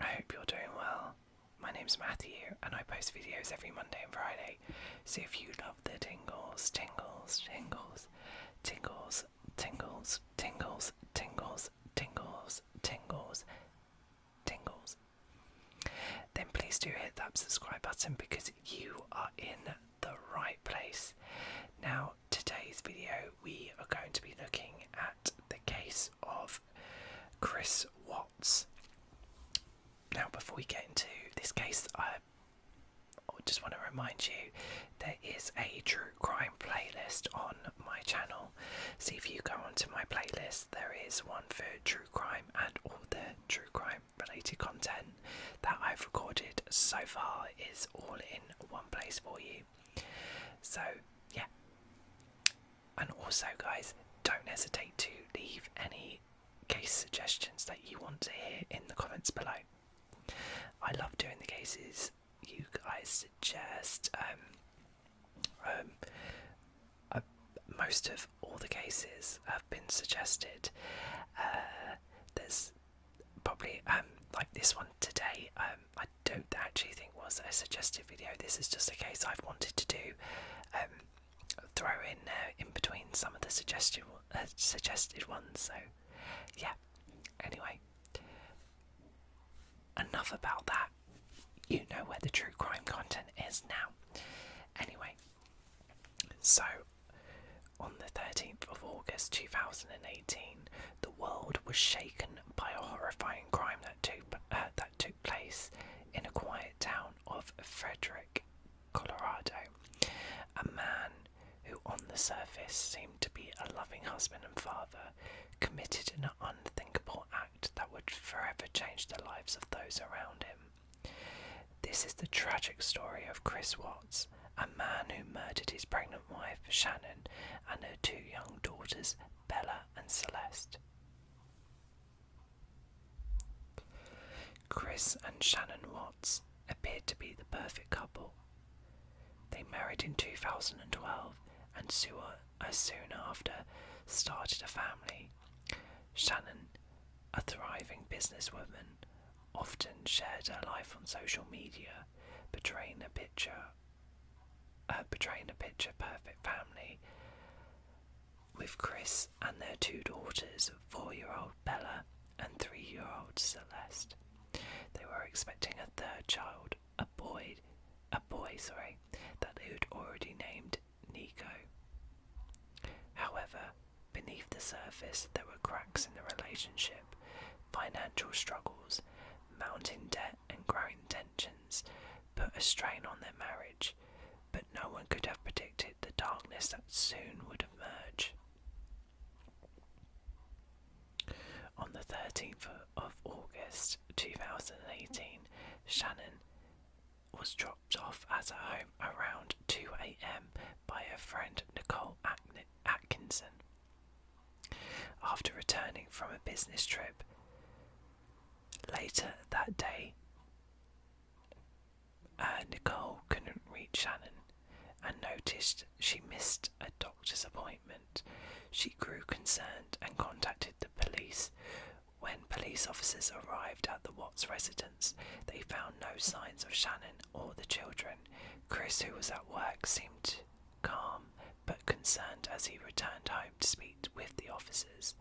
I hope you're doing well. My name's Matthew, and I post videos every Monday and Friday. So if you love the tingles, tingles, tingles, tingles, tingles, tingles, tingles, tingles, tingles, tingles, then please do hit that subscribe button because you are in the right place. Now, today's video, we are going to be looking at the case of Chris Watts. Now, before we get into this case, I just want to remind you there is a true crime playlist on my channel. So if you go onto my playlist, there is one for true crime and all the true crime related content that I've recorded so far is all in one place for you. So yeah, and also guys, don't hesitate to leave any case suggestions that you want to hear in the comments below. I love doing the cases you guys suggest. Most of all the cases have been suggested. There's probably like this one today. I don't actually think was a suggested video. This is just a case I've wanted to do. Throw in between some of the suggested ones. So yeah. Anyway. Enough about that. You know where the true crime content is now. Anyway, so on the 13th of August 2018, the world was shaken by a horrifying crime that took place in a quiet town of Frederick, Colorado. A man who on the surface seemed to be a loving husband and father committed an unthinkable act that would forever change the lives of those around him. This is the tragic story of Chris Watts, a man who murdered his pregnant wife Shannon and her two young daughters Bella and Celeste. Chris and Shannon Watts appeared to be the perfect couple. They married in 2012 and soon after started a family. Shannon, a thriving businesswoman, often shared her life on social media, portraying a picture perfect family, with Chris and their two daughters, 4-year-old Bella and 3-year-old Celeste. They were expecting a third child, a boy, that they had already named Nico. However, beneath the surface there were cracks in the relationship, financial struggles, mounting debt and growing tensions put a strain on their marriage, but no one could have predicted the darkness that soon would emerge. On the 13th of August 2018, Shannon was dropped off at her home around 2 a.m. by her friend Nicole Atkinson. After returning from a business trip later that day, Nicole couldn't reach Shannon and noticed she missed a doctor's appointment. She grew concerned and contacted the police. When police officers arrived at the Watts residence, they found no signs of Shannon or the children. Chris, who was at work, seemed calm but concerned as he returned home to speak with the officers.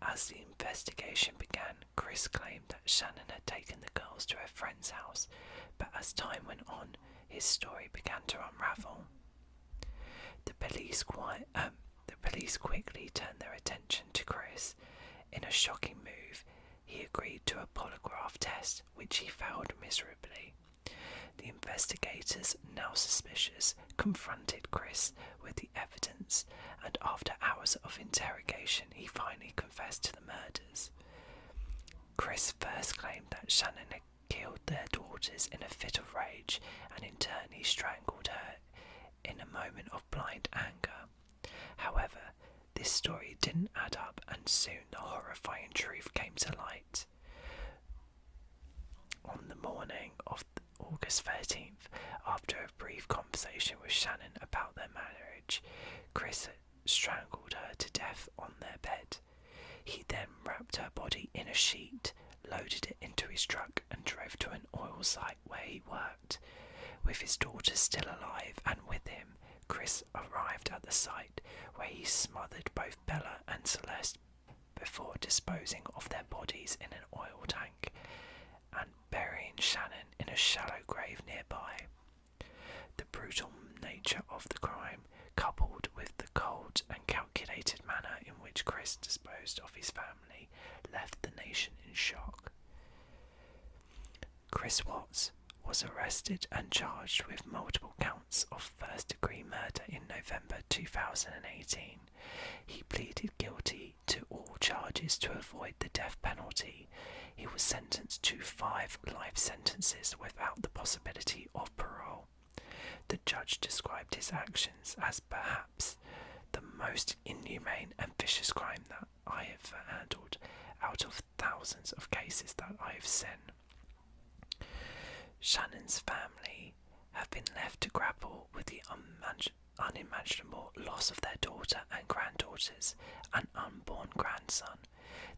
As the investigation began, Chris claimed that Shannon had taken the girls to a friend's house, but as time went on, his story began to unravel. The police quickly turned their attention to Chris. In a shocking move, he agreed to a polygraph test, which he failed miserably. The investigators, now suspicious, confronted Chris with the evidence, and after hours of interrogation, he finally confessed to the murders. Chris first claimed that Shannon had killed their daughters in a fit of rage, and in turn he strangled her in a moment of blind anger. However, this story didn't add up, and soon the horrifying truth came to light. On the morning of August 13th, after a brief conversation with Shannon about their marriage, Chris strangled her to death on their bed. He then wrapped her body in a sheet, loaded it into his truck and drove to an oil site where he worked. With his daughter still alive and with him, Chris arrived at the site where he smothered both Bella and Celeste before disposing of their bodies in an oil tank and burying Shannon in a shallow grave nearby. The brutal nature of the crime, coupled with the cold and calculated manner in which Chris disposed of his family, left the nation in shock. Chris Watts was arrested and charged with multiple counts of first-degree murder in November 2018. He pleaded guilty to all charges to avoid the death penalty. He was sentenced to 5 life sentences without the possibility of parole. The judge described his actions as perhaps the most inhumane and vicious crime that I have handled out of thousands of cases that I have seen. Shannon's family have been left to grapple with the unimaginable loss of their daughter and granddaughters and unborn grandson.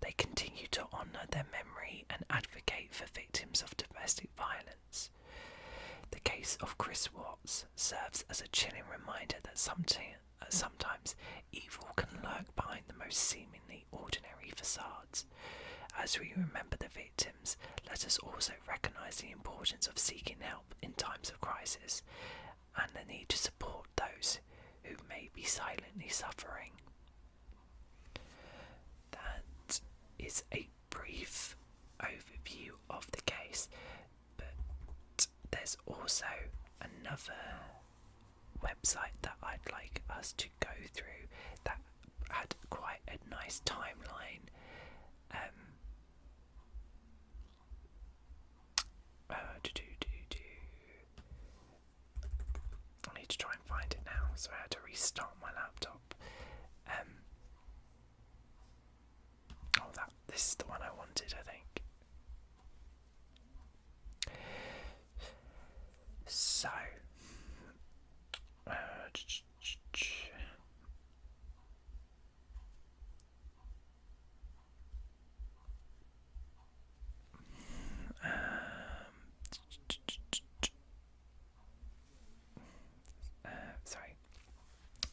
They continue to honour their memory and advocate for victims of domestic violence. The case of Chris Watts serves as a chilling reminder that sometimes evil can lurk behind the most seemingly ordinary facades. As we remember the victims, let us also recognise the importance of seeking help in times of crisis and the need to support those who may be silently suffering. That is a brief overview of the case, but there's also another website that I'd like us to go through that had quite a nice timeline. I need to try and find it now, so I had to restart my laptop. This is the one I wanted, I think. So,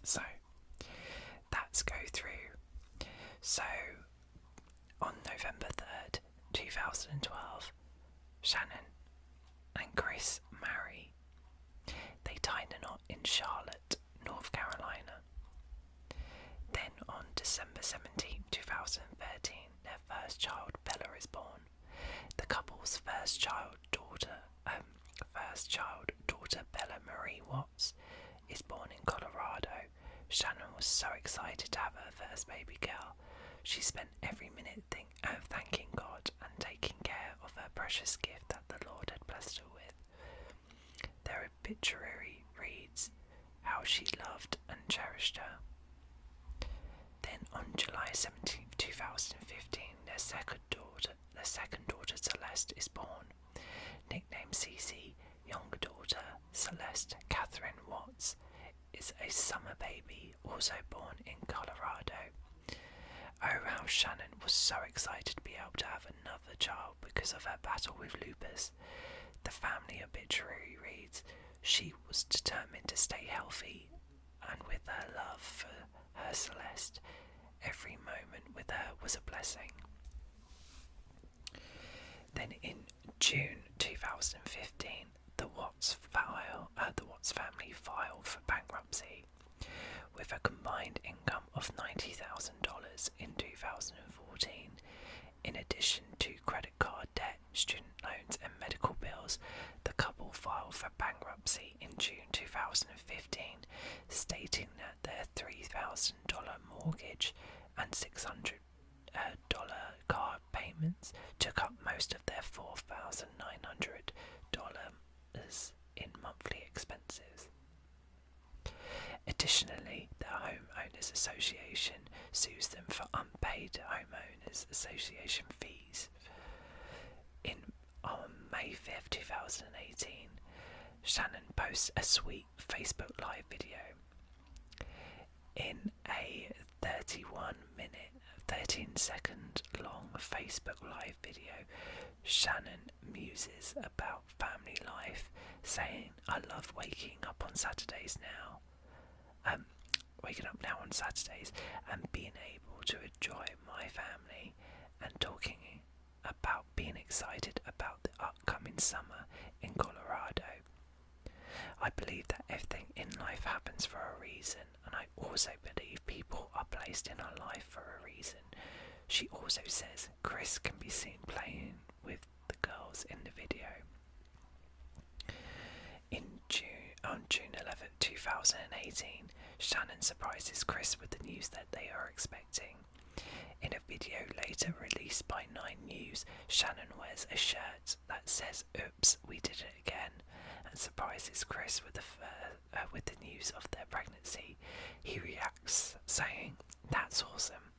So, let's go through. So, on November 3rd, 2012, Shannon and Chris marry. They tie the knot in Charlotte, North Carolina. Then on December 17th, 2013, their first child, Bella, is born. The couple's first child, daughter Bella Marie Watts, is born in Colorado. Shannon was so excited to have her first baby girl. She spent every minute thanking God and taking care of her precious gift that the Lord had blessed her with. Their obituary reads how she loved and cherished her. Then on July 17th, 2015, their second daughter Celeste is born. Nicknamed Cece, younger daughter Celeste Catherine Watts is a summer baby, also born in Colorado. Oh, how Shannon was so excited to be able to have another child because of her battle with lupus. The family obituary reads, she was determined to stay healthy, and with her love for her Celeste, every moment with her was a blessing. Then in June 2015, the Watts family filed for bankruptcy. With a combined income of $90,000 in 2014, in addition to credit card debt, student loans and medical bills, the couple filed for bankruptcy in June 2015, stating that their $3,000 mortgage and $600 card payments took up most of their $4,900 in monthly expenses. Additionally, the Homeowners Association sues them for unpaid Homeowners Association fees. On May 5th, 2018, Shannon posts a sweet Facebook Live video. In a 13-second long Facebook Live video, Shannon muses about family life, saying, "I love waking up on Saturdays now. Waking up now on Saturdays and being able to enjoy my family and talking about being excited about the upcoming summer in Colorado. I believe that everything in life happens for a reason, and I also believe people are placed in our life for a reason." She also says Chris can be seen playing with the girls in the video. On June 11, 2018, Shannon surprises Chris with the news that they are expecting. In a video later released by 9 News, Shannon wears a shirt that says "Oops, we did it again," and surprises Chris with the news of their pregnancy. He reacts, saying, "That's awesome."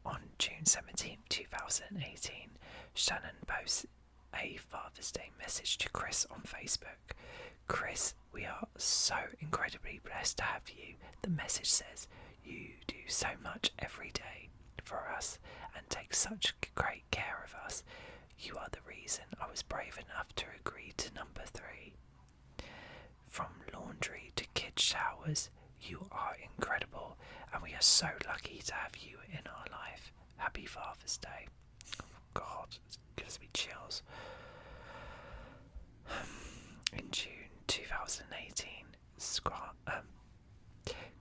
On June 17, 2018, Shannon posts a Father's Day message to Chris on Facebook. "Chris, we are so incredibly blessed to have you." The message says, "You do so much every day for us and take such great care of us. You are the reason I was brave enough to agree to number 3. From laundry to kids' showers, you are incredible, and we are so lucky to have you in our life. Happy Father's Day." Oh God, it gives me chills. In June 2018,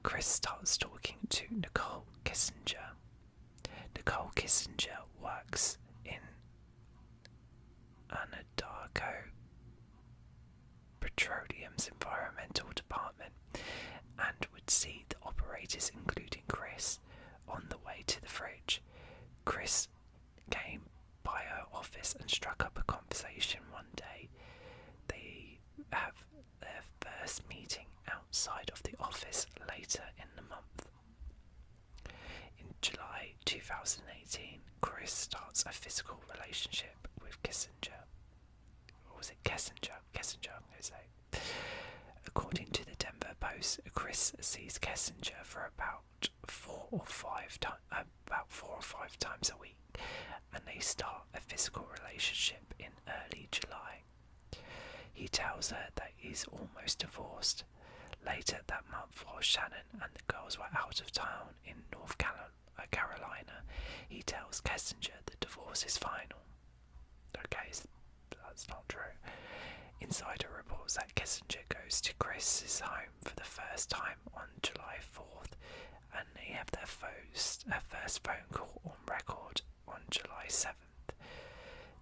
Chris starts talking to Nicole Kissinger. Nicole Kissinger works in Anadarko Petroleum's environmental department and would see the operators, including Chris, on the way to the fridge. Chris came by her office and struck up a conversation one day. They have their first meeting outside of the office later in the month. In July 2018, Chris starts a physical relationship with Kissinger. Or was it Kessinger? Kessinger, I'm going to say. According to the Denver Post, Chris sees Kessinger for about 4 or 5 times a week, and they start a physical relationship in early July. He tells her that he's almost divorced. Later that month, while Shannon and the girls were out of town in North Carolina, he tells Kessinger the divorce is final. Okay, that's not true. Insider reports that Kessinger goes to Chris's home for the first time on July 4th, and they have their first phone call on record on July 7th.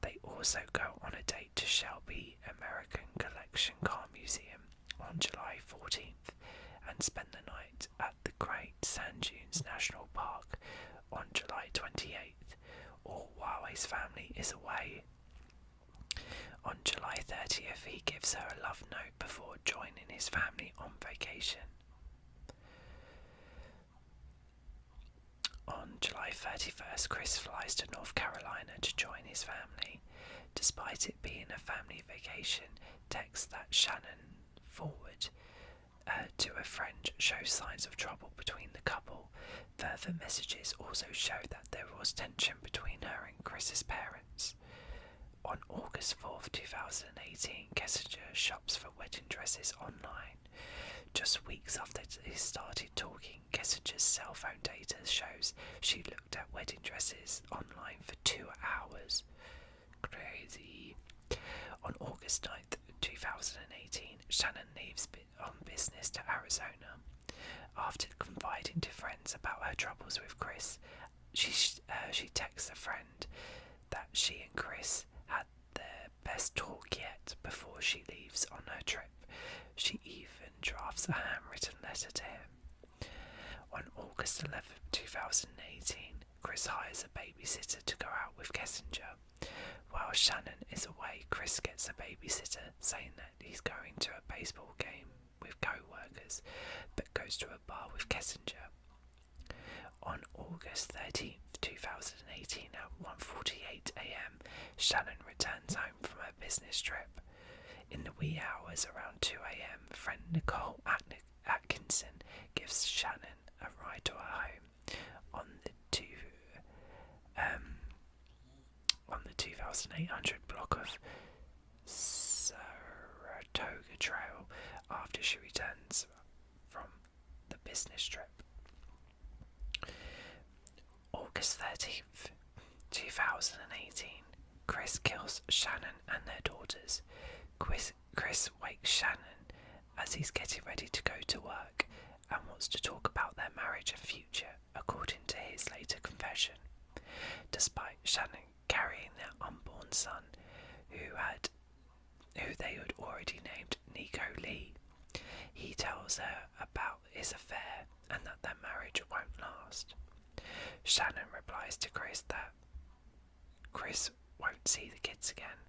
They also go on a date to Shelby American Collection Car Museum on July 14th and spend the night at the Great Sand Dunes National Park on July 28th, all while his family is away. On July 30th, he gives her a love note before joining his family on vacation. On July 31st, Chris flies to North Carolina to join his family. Despite it being a family vacation, texts that Shannon forward to a friend show signs of trouble between the couple. Further messages also show that there was tension between her and Chris's parents. On August 4th, 2018, Kessinger shops for wedding dresses online. Just weeks after they started talking, Kessinger's cell phone data shows she looked at wedding dresses online for 2 hours. Crazy. On August 9th, 2018, Shannon leaves on business to Arizona. After confiding to friends about her troubles with Chris, she texts a friend that she and Chris had their best talk yet before she leaves on her trip. She even drafts a handwritten letter to him. On August 11th, 2018, Chris hires a babysitter to go out with Kessinger. While Shannon is away, Chris gets a babysitter, saying that he's going to a baseball game with co-workers, but goes to a bar with Kessinger. On August 13th, 2018 at 1:48 a.m, Shannon returns home from her business trip. In the wee hours around 2 a.m, friend Nicole Atkinson gives Shannon a ride to her home. On the 2 2,800 block of Saratoga Trail after she returns from the business trip. August 13th, 2018. Chris kills Shannon and their daughters. Chris wakes Shannon as he's getting ready to go to work and wants to talk about their marriage and future, according to his later confession. Despite Shannon carrying their unborn son, who they had already named Nico Lee, he tells her about his affair and that their marriage won't last. Shannon replies to Chris that Chris won't see the kids again,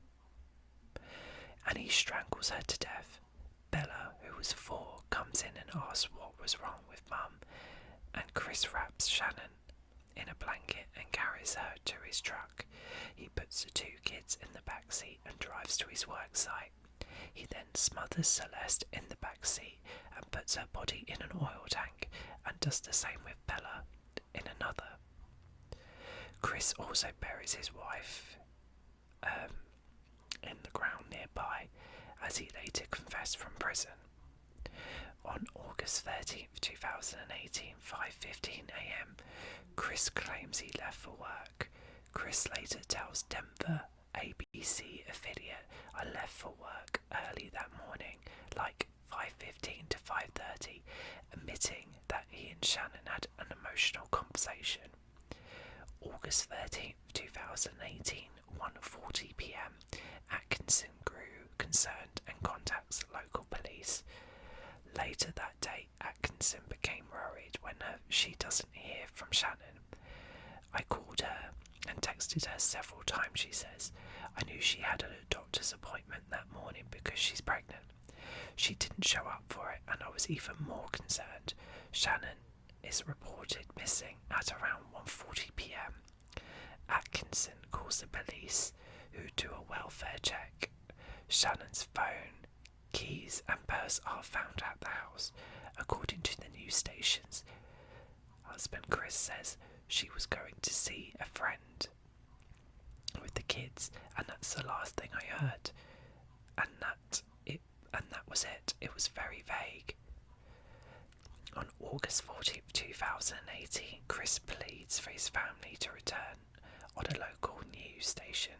and he strangles her to death. Bella, who was 4, comes in and asks what was wrong with Mum, and Chris wraps Shannon in a blanket and carries her to his truck. He puts the 2 kids in the back seat and drives to his work site. He then smothers Celeste in the back seat and puts her body in an oil tank, and does the same with Bella in another. Chris also buries his wife in the ground nearby, as he later confessed from prison. On August 13th, 2018, 5:15 a.m, Chris claims he left for work. Chris later tells Denver ABC affiliate, "I left for work early that morning, like 5:15 to 5:30, admitting that he and Shannon had an emotional conversation. August 13th, 2018, 1:40 p.m, Atkinson grew concerned and contacts local police. Later that day, Atkinson became worried when she doesn't hear from Shannon. "I called her and texted her several times," she says. "I knew she had a doctor's appointment that morning because she's pregnant. She didn't show up for it, and I was even more concerned." Shannon is reported missing at around 1:40 p.m. Atkinson calls the police, who do a welfare check. Shannon's phone, keys and purse are found at the house. According to the news stations, husband Chris says she was going to see a friend with the kids, and that's the last thing I heard. And that was it. It was very vague. On August 14th, 2018, Chris pleads for his family to return on a local news station.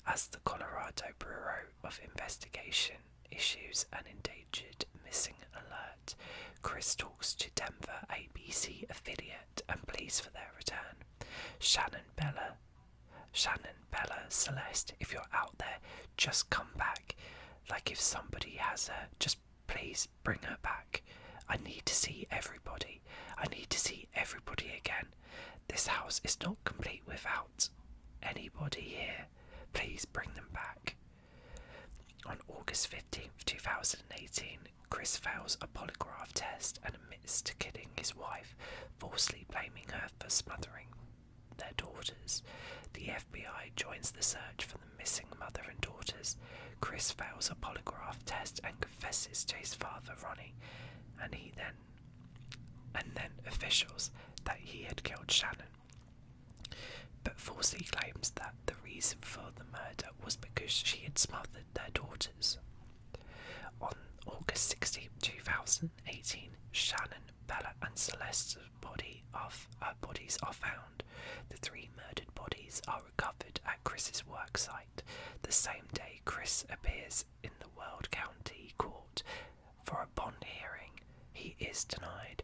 As the Colorado Bureau of Investigation issues an endangered missing alert, Chris talks to Denver ABC affiliate and pleads for their return. Shannon, Bella, Celeste, if you're out there, just come back. Like, if somebody has her, just please bring her back. I need to see everybody. I need to see everybody again. This house is not complete without anybody here. Please bring them back." On August 15th, 2018, Chris fails a polygraph test and admits to killing his wife, falsely blaming her for smothering their daughters. The FBI joins the search for the missing mother and daughters. Chris fails a polygraph test and confesses to his father, Ronnie, and then officials that he had killed Shannon, but falsely claims that the reason for the murder was because she had smothered their daughters. On August 16, 2018, Shannon, Bella and Celeste's bodies are found. The 3 murdered bodies are recovered at Chris's work site. The same day, Chris appears in the Weld County Court for a bond hearing. He is denied.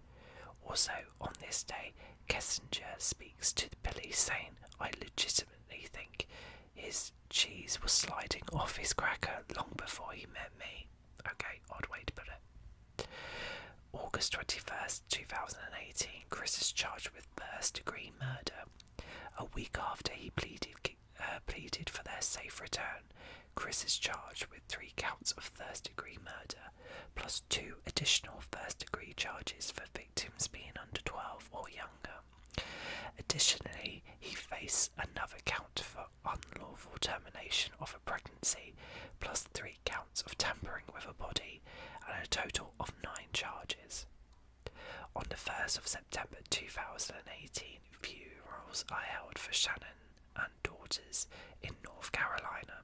Also, on this day, Kessinger speaks to the police saying, "I legitimately think his cheese was sliding off his cracker long before he met me." Okay, odd way to put it. August 21st, 2018, Chris is charged with first-degree murder. A week after he pleaded for their safe return, Chris is charged with 3 counts of first-degree murder, plus 2 additional first-degree charges for victims being under 12 or younger. Additionally, he faced another count for unlawful termination of a pregnancy, plus 3 counts of tampering with a body, and a total of 9 charges. On the 1st of September 2018, funerals are held for Shannon and daughter daughters in North Carolina.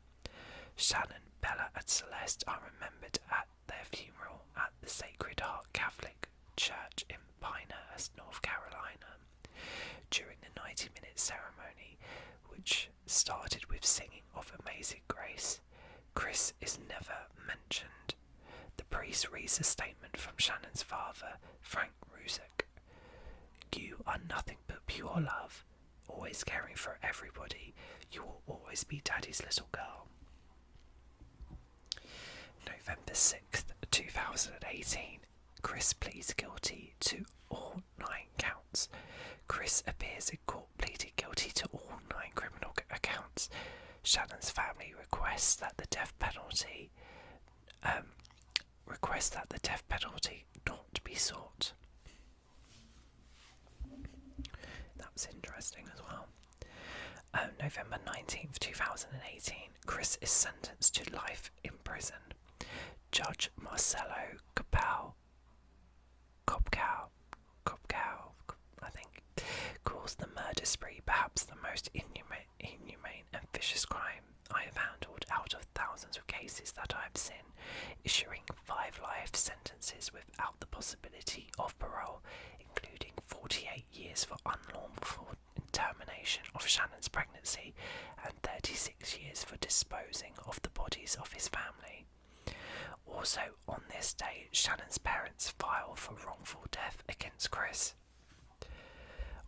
Shannon, Bella and Celeste are remembered at their funeral at the Sacred Heart Catholic Church in Pinehurst, North Carolina. During the 90-minute ceremony, which started with singing of Amazing Grace, Chris is never mentioned. The priest reads a statement from Shannon's father, Frank Ruzek. You are nothing but pure love, always caring for everybody. You will always be Daddy's little girl. November 6th, 2018. Chris pleads guilty to all 9 counts. Chris appears in court pleading guilty to all 9 criminal accounts. Shannon's family requests that the death penalty not be sought. That was interesting as well. November 19th, 2018. Chris is sentenced to life in prison. Judge Marcelo Copcow, I think, calls the murder spree perhaps the most inhumane and vicious crime I have handled out of thousands of cases that I have seen, issuing 5 life sentences without the possibility of parole, including 48 years for unlawful termination of Shannon's pregnancy and 36 years for disposing of the bodies of his family. Also, on this day, Shannon's parents file for wrongful death against Chris.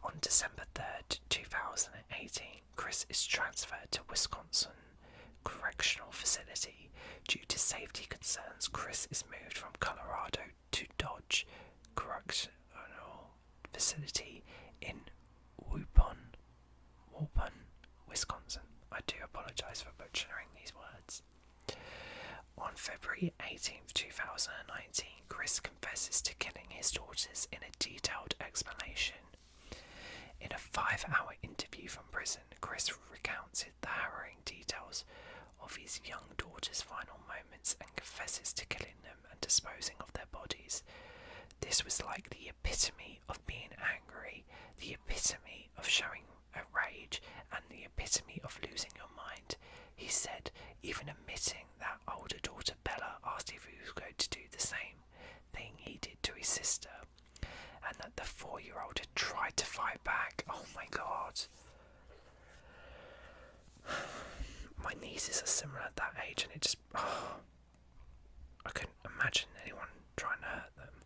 On December 3rd, 2018, Chris is transferred to Wisconsin Correctional Facility. Due to safety concerns, Chris is moved from Colorado to Dodge Correctional Facility in Waupun, Wisconsin. I do apologise for butchering these words. On February 18th, 2019, Chris confesses to killing his daughters in a detailed explanation. In a 5-hour interview from prison, Chris recounts the harrowing details of his young daughter's final moments and confesses to killing them and disposing of their bodies. This was like the epitome of being angry, the epitome of showing a rage, and the epitome of losing your mind. He said, even admitting that older daughter Bella asked if he was going to do the same thing he did to his sister, and that the 4-year-old had tried to fight back. Oh my god. My nieces are similar at that age, and it just... I couldn't imagine anyone trying to hurt them.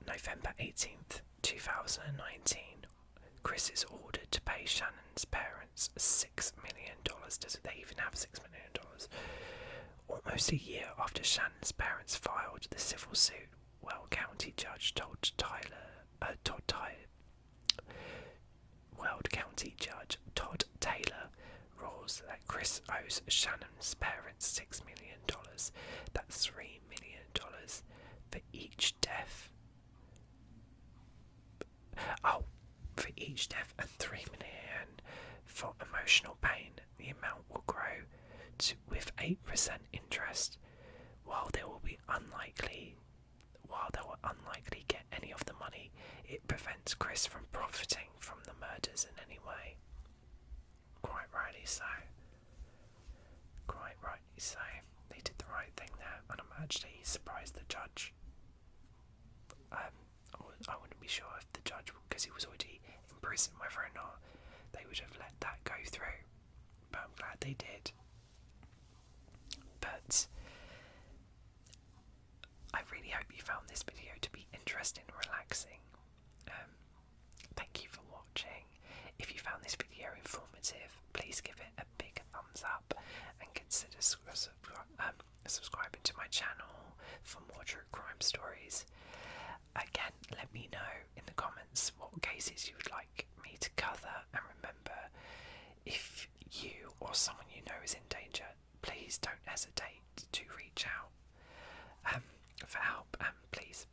November 18th, 2019. Chris is ordered to pay Shannon's parents $6 million. Does they even have $6 million? Almost a year after Shannon's parents filed the civil suit, Weld County Judge Todd Taylor rules that Chris owes Shannon's parents $6 million. That's $3 million for each death. For each death and $3 million for emotional pain. The amount will grow with 8% interest, while they will unlikely get any of the money. It prevents Chris from profiting from the murders in any way. Quite rightly so. They did the right thing there, and I'm actually surprised the judge. I wouldn't be sure if the judge, because he was already in prison, whether or not they would have let that go through. But I'm glad they did. But I really hope you found this video to be interesting and relaxing. Thank you for watching. If you found this video informative, please give it a big thumbs up and consider subscribing to my channel for more true crime stories. Again, let me know in the comments what cases you would like me to cover, and remember, if you or someone you know is in danger, please don't hesitate to reach out for help, and please